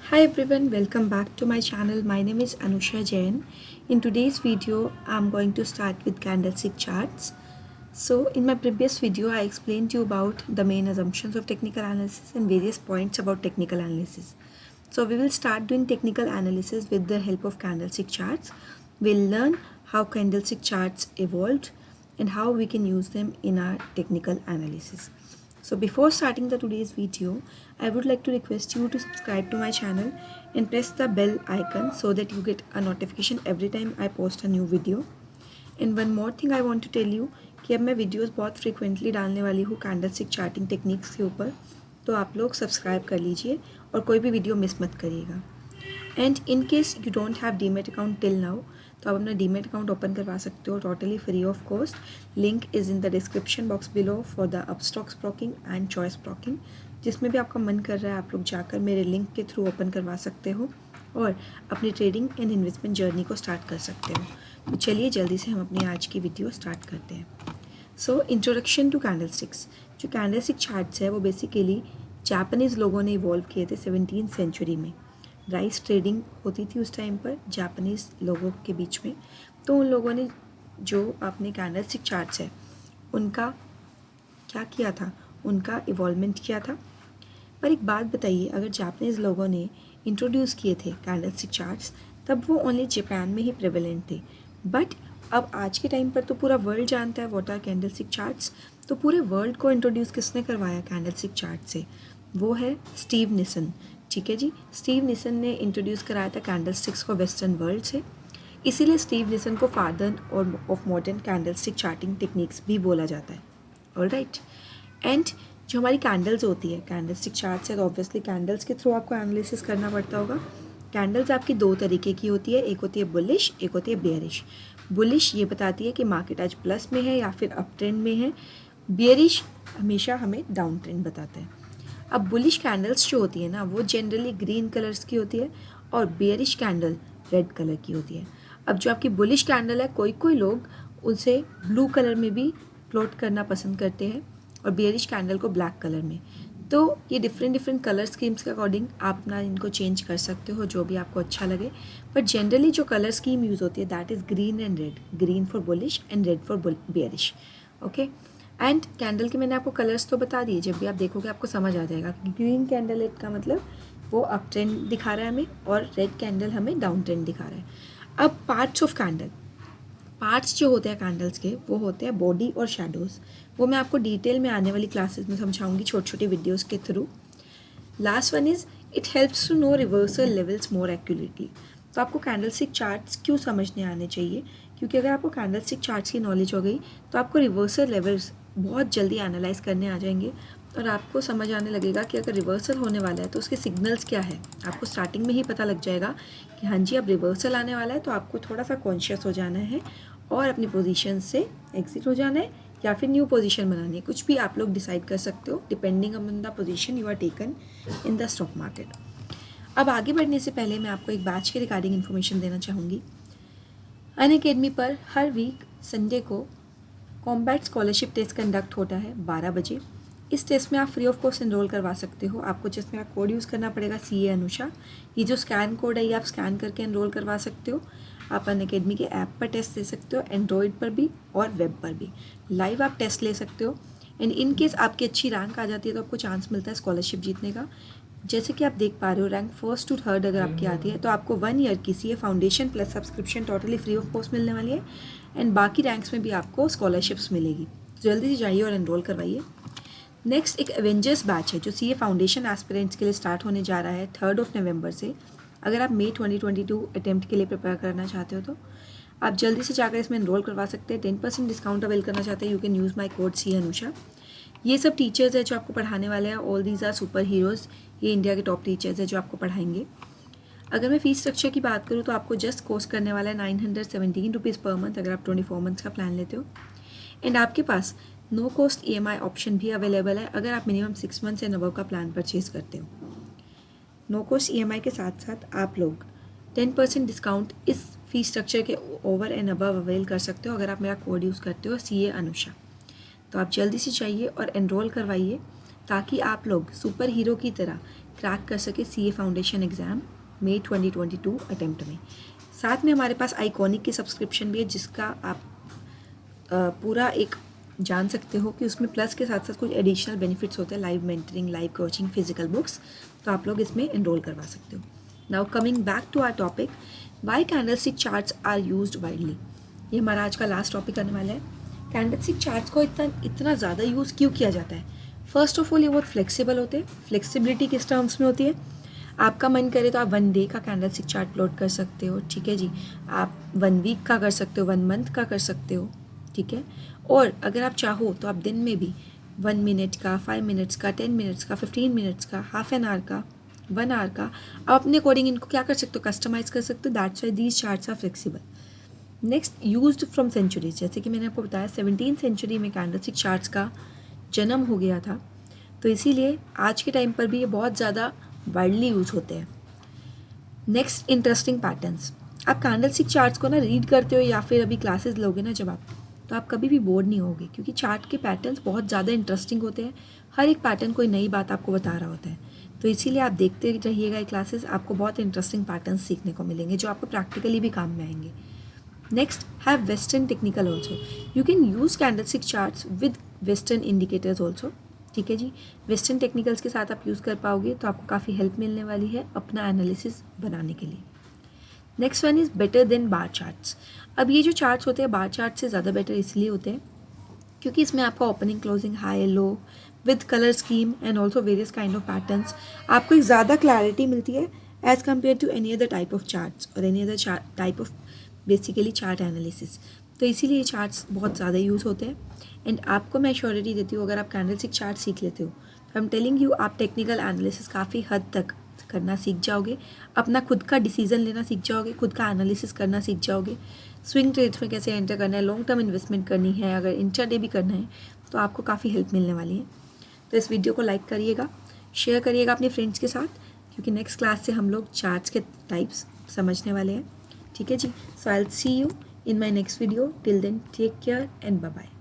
Hi everyone, welcome back to my channel. My name is Anusha Jain. In today's video, I'm going to start with candlestick charts. So in my previous video, I explained to you about the main assumptions of technical analysis and various points about technical analysis. So we will start doing technical analysis with the help of candlestick charts. We'll learn how candlestick charts evolved and how we can use them in our technical analysis. So before starting the today's video, I would like to request you to subscribe to my channel and press the bell icon so that you get a notification every time I post a new video. And one more thing I want to tell you कि अब मैं videos बहुत frequently डालने वाली हूँ candlestick charting techniques के ऊपर, तो आप लोग सब्सक्राइब कर लीजिए और कोई भी वीडियो मिस मत करिएगा. And in case you don't have demat account till now, तो आप अपना डीमेट अकाउंट ओपन करवा सकते हो totally free of cost. Link is in the description box below for the Upstox broking and choice broking. जिसमें भी आपका मन कर रहा है आप लोग जाकर मेरे लिंक के थ्रू ओपन करवा सकते हो और अपनी ट्रेडिंग एंड इन्वेस्टमेंट जर्नी को स्टार्ट कर सकते हो. तो चलिए जल्दी से हम अपनी आज की वीडियो स्टार्ट करते हैं. So introduction to candlesticks. जो कैंडलस्टिक चार्ट्स है वो बेसिकली जापानीज़ लोगों ने इवॉल्व किए थे 17th सेंचुरी में. राइस ट्रेडिंग होती थी उस टाइम पर जापानीज़ लोगों के बीच में, तो उन लोगों ने जो अपने कैंडलस्टिक चार्ट्स है उनका क्या किया था, उनका इवॉल्वमेंट किया था. पर एक बात बताइए, अगर जापानीज़ लोगों ने इंट्रोड्यूस किए थे कैंडलस्टिक चार्ट्स तब वो ओनली जापान में ही प्रेवलेंट थे. बट अब आज के टाइम पर तो पूरा वर्ल्ड जानता है व्हाट आर कैंडलस्टिक चार्ट्स. तो पूरे वर्ल्ड को इंट्रोड्यूस किसने करवाया कैंडलस्टिक चार्ट से? वो है स्टीव निसन. ठीक है जी, स्टीव निसन ने इंट्रोड्यूस कराया था कैंडलस्टिक्स को वेस्टर्न वर्ल्ड से. इसीलिए स्टीव निसन को फादर और of modern candlestick charting techniques भी बोला जाता है. ऑलराइट. एंड जो हमारी कैंडल्स होती है कैंडलस्टिक चार्ट से, तो ऑब्वियसली कैंडल्स के थ्रू आपको एनालिसिस करना पड़ता होगा. कैंडल्स आपकी दो तरीके की होती है, एक होती है बुलिश, एक होती है बेयरिश. बुलिश ये बताती है कि मार्केट आज प्लस में है या फिर अप ट्रेंड में है. बेयरिश हमेशा हमें डाउन ट्रेंड बताता है. अब बुलिश कैंडल्स जो होती है ना वो जनरली ग्रीन कलर्स की होती है और बेयरिश कैंडल रेड कलर की होती है. अब जो आपकी बुलिश कैंडल है कोई कोई लोग उसे ब्लू कलर में भी प्लॉट करना पसंद करते हैं और बेयरिश कैंडल को ब्लैक कलर में. तो ये डिफरेंट कलर स्कीम्स के अकॉर्डिंग आप अपना इनको चेंज कर सकते हो जो भी आपको अच्छा लगे. बट जनरली जो कलर स्कीम यूज़ होती है that is green and red. Green for bullish and red for bearish. Okay. And candle के मैंने आपको कलर्स तो बता दिए, जब भी आप देखोगे आपको समझ आ जाएगा कि ग्रीन कैंडल का मतलब वो अप ट्रेंड दिखा रहा है हमें और रेड कैंडल हमें डाउन ट्रेंड दिखा रहा है. अब पार्ट्स ऑफ कैंडल, पार्ट्स जो होते हैं कैंडल्स के वो होते हैं बॉडी और शैडोज़. वो मैं आपको डिटेल में आने वाली क्लासेस में समझाऊंगी छोटी छोटी वीडियोस के through. Last one is it helps to know reversal levels more accurately. तो आपको कैंडलस्टिक चार्ट्स क्यों समझने आने चाहिए? क्योंकि अगर आपको कैंडलस्टिक चार्ट्स की नॉलेज हो गई तो आपको रिवर्सल लेवल्स बहुत जल्दी एनालाइज करने आ जाएंगे और आपको समझ आने लगेगा कि अगर रिवर्सल होने वाला है तो उसके सिग्नल्स क्या है. आपको स्टार्टिंग में ही पता लग जाएगा कि हाँ जी अब रिवर्सल आने वाला है, तो आपको थोड़ा सा कॉन्शियस हो जाना है और अपनी पोजीशन से एग्जिट हो जाना है या फिर न्यू पोजीशन बनानी है. कुछ भी आप लोग डिसाइड कर सकते हो depending upon the position you are taken in the stock market. अब आगे बढ़ने से पहले मैं आपको एक बैच के रिगार्डिंग इन्फॉर्मेशन देना चाहूँगी. अनअकैडमी पर हर वीक संडे को कॉम्बैट स्कॉलरशिप टेस्ट कंडक्ट होता है 12 बजे. इस टेस्ट में आप फ्री ऑफ कॉस्ट एनरोल करवा सकते हो. आपको जस्ट मेरा कोड यूज़ करना पड़ेगा CAANUSHA. ये जो स्कैन कोड है ये आप स्कैन करके एनरोल करवा सकते हो. आप अनअकैडमी के ऐप पर टेस्ट दे सकते हो, एंड्रॉयड पर भी और वेब पर भी. लाइव आप टेस्ट ले सकते हो. एंड इन केस आपकी अच्छी रैंक आ जाती है तो आपको चांस मिलता है स्कॉलरशिप जीतने का. जैसे कि आप देख पा रहे हो रैंक 1st to 3rd अगर आपकी आती है तो आपको 1 ईयर की CA foundation plus subscription totally free of cost मिलने वाली है. एंड बाकी रैंक्स में भी आपको स्कॉलरशिप्स मिलेगी. जल्दी से जाइए और एनरोल करवाइए. नेक्स्ट एक एवेंजर्स बैच है जो CA फाउंडेशन एस्पिरेंट्स के लिए स्टार्ट होने जा रहा है 3rd नवंबर से. अगर आप मई 2022 अटैम्प्ट के लिए प्रिपेयर करना चाहते हो तो आप जल्दी से जाकर इसमें एनरोल करवा सकते हैं. 10% डिस्काउंट अवेल करना चाहते हैं you can use my code CAANUSHA. ये सब टीचर्स है जो आपको पढ़ाने वाले हैं. All these are super heroes. ये इंडिया के टॉप टीचर्स है जो आपको पढ़ाएंगे. अगर मैं फ़ीस स्ट्रक्चर की बात करूँ तो आपको जस्ट कोर्स करने वाला है 917 रुपीज़ पर मंथ अगर आप 24 मंथ्स का प्लान लेते हो. एंड आपके पास नो कॉस्ट EMI ऑप्शन भी अवेलेबल है अगर आप मिनिमम 6 मंथ्स एंड अबव का प्लान परचेज़ करते हो. नो कॉस्ट EMI के साथ साथ आप लोग 10% डिस्काउंट इस फीस स्ट्रक्चर के ओवर एंड अबव अवेल कर सकते हो अगर आप मेरा कोड यूज़ करते हो CAANUSHA. तो आप जल्दी से चाहिए और एनरोल करवाइए ताकि आप लोग सुपर हीरो की तरह क्रैक कर सके CA फाउंडेशन एग्ज़ाम मई 2022 अटेम्प्ट में। साथ में हमारे पास आइकॉनिक की सब्सक्रिप्शन भी है, जिसका आप पूरा एक जान सकते हो कि उसमें प्लस के साथ साथ कुछ एडिशनल बेनिफिट्स होते हैं, live mentoring, live coaching, physical books, तो आप लोग इसमें एनरोल करवा सकते हो। Now coming back to our topic, why candlestick charts are used widely. ये हमारा आज का लास्ट टॉपिक आने वाला है। कैंडलस्टिक चार्ट्स को इतना ज़्यादा यूज़ क्यों किया जाता है? फर्स्ट ऑफ ऑल ये बहुत फ्लेक्सिबल होते हैं। फ्लेक्सिबिलिटी किस टर्म्स में होती है? आपका मन करे तो आप 1 डे का कैंडलस्टिक चार्ट प्लॉट कर सकते हो, ठीक है जी। आप 1 वीक का कर सकते हो, 1 मंथ का कर सकते हो, ठीक है। और अगर आप चाहो तो आप दिन में भी 1 मिनट का, 5 मिनट्स का, 10 मिनट्स का, 15 मिनट्स का, हाफ एन आवर का, 1 आवर का, आप अपने अकॉर्डिंग इनको क्या कर सकते हो, कस्टमाइज़ कर सकते हो। That's why these charts are flexible. Next, used from centuries. जैसे कि मैंने आपको बताया 17th सेंचुरी में कैंडलस्टिक चार्ट्स का जन्म हो गया था, तो इसीलिए आज के टाइम पर भी ये बहुत ज़्यादा वाइडली यूज़ होते हैं। Next, interesting patterns. आप कैंडलस्टिक चार्ट्स को ना रीड करते हो या फिर अभी क्लासेस लोगे ना जब आप, तो आप कभी भी बोर नहीं होगे, क्योंकि चार्ट के पैटर्न्स बहुत ज़्यादा इंटरेस्टिंग होते हैं। हर एक पैटर्न कोई नई बात आपको बता रहा होता है, तो इसीलिए आप देखते रहिएगा ये क्लासेस, आपको बहुत इंटरेस्टिंग पैटर्न्स सीखने को मिलेंगे जो आपको प्रैक्टिकली भी काम में आएंगे। Next, have western technical also. You can use candlestick charts with western indicators also, ठीक है जी। वेस्टर्न टेक्निकल्स के साथ आप यूज़ कर पाओगे तो आपको काफ़ी हेल्प मिलने वाली है अपना एनालिसिस बनाने के लिए। Next one is better than bar charts. अब ये जो चार्ट्स होते हैं बार चार्ट से ज़्यादा बेटर इसलिए होते हैं क्योंकि इसमें आपका opening, closing, high, low with colour scheme and also various kind of patterns, आपको एक ज़्यादा क्लैरिटी मिलती है as compare to any other type of charts और any other type of basically chart analysis. तो इसीलिए ये चार्ट्स बहुत ज़्यादा यूज़ होते हैं। एंड आपको मैं श्योरिटी देती हूँ, अगर आप कैंडलस्टिक चार्ट सीख लेते हो तो आई एम टेलिंग यू, आप टेक्निकल एनालिसिस काफ़ी हद तक करना सीख जाओगे, अपना खुद का डिसीजन लेना सीख जाओगे, खुद का एनालिसिस करना सीख जाओगे, स्विंग ट्रेड्स में कैसे एंटर करना है, लॉन्ग टर्म इन्वेस्टमेंट करनी है, अगर इंट्राडे भी करना है तो आपको काफ़ी हेल्प मिलने वाली है। तो इस वीडियो को लाइक करिएगा, शेयर करिएगा अपने फ्रेंड्स के साथ, क्योंकि नेक्स्ट क्लास से हम लोग चार्ट्स के टाइप्स समझने वाले हैं, ठीक है जी। So I will see you in my next video. Till then, take care and bye bye.